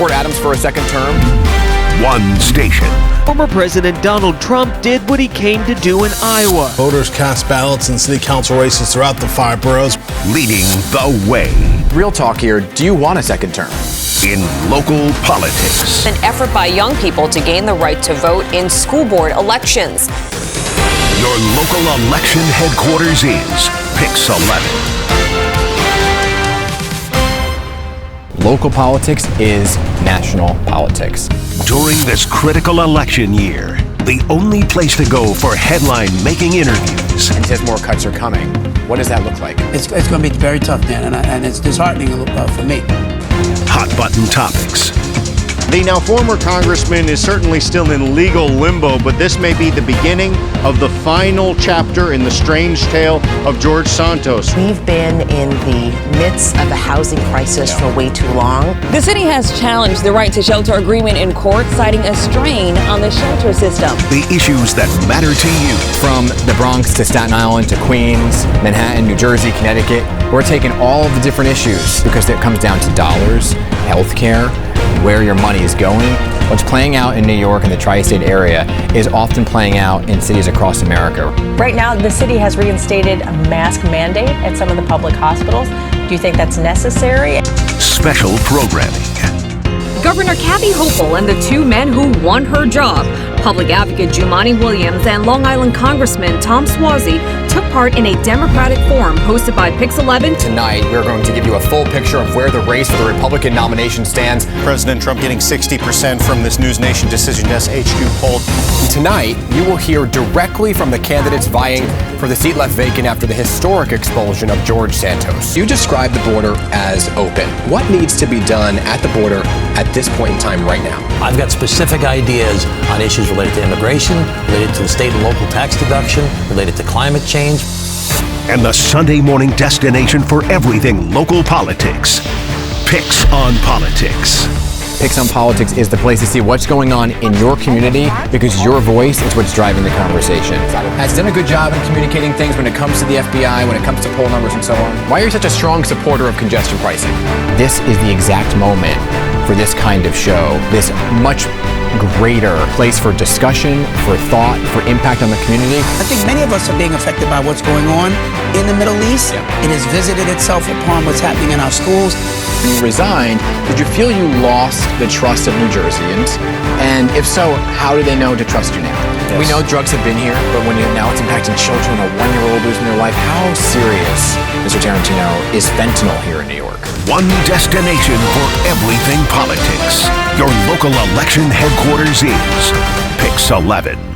support Adams for a second term? One station. Former President Donald Trump did what he came to do in Iowa. Voters cast ballots in city council races throughout the 5 boroughs. Leading the way. Real talk here, do you want a second term? In local politics. An effort by young people to gain the right to vote in school board elections. Your local election headquarters is PIX11. Local politics is national politics. During this critical election year, the only place to go for headline-making interviews. And says more cuts are coming. What does that look like? It's going to be very tough, Dan, and it's disheartening for me. Hot-button topics. The now former congressman is certainly still in legal limbo, but this may be the beginning of the final chapter in the strange tale of George Santos. We've been in the midst of a housing crisis for way too long. The city has challenged the right to shelter agreement in court, citing a strain on the shelter system. The issues that matter to you. From the Bronx to Staten Island to Queens, Manhattan, New Jersey, Connecticut, we're taking all of the different issues because it comes down to dollars, healthcare, where your money is going. What's playing out in New York and the tri-state area is often playing out in cities across America. Right now, the city has reinstated a mask mandate at some of the public hospitals. Do you think that's necessary? Special programming. Governor Kathy Hochul and the two men who won her job, Public Advocate Jumaane Williams and Long Island Congressman Tom Suozzi, took part in a Democratic forum hosted by PIX11. Tonight, we're going to give you a full picture of where the race for the Republican nomination stands. President Trump getting 60% from this News Nation Decision Desk HQ poll. Tonight, you will hear directly from the candidates vying for the seat left vacant after the historic expulsion of George Santos. You describe the border as open. What needs to be done at the border at this point in time right now? I've got specific ideas on issues related to immigration, related to the state and local tax deduction, related to climate change. And the Sunday morning destination for everything local politics. PIX on Politics. PIX on Politics is the place to see what's going on in your community because your voice is what's driving the conversation. Has done a good job in communicating things when it comes to the FBI, when it comes to poll numbers and so on. Why are you such a strong supporter of congestion pricing? This is the exact moment for this kind of show, this much greater place for discussion, for thought, for impact on the community. I think many of us are being affected by what's going on in the Middle East. It has visited itself upon what's happening in our schools. When you resigned, did you feel you lost the trust of New Jerseyans? And if so, how do they know to trust you now? Yes. We know drugs have been here, but now it's impacting children, a 1-year-old losing their life. How serious, Mr. Tarantino, is fentanyl here in New York? One destination for everything politics. Your local election headquarters is PIX11.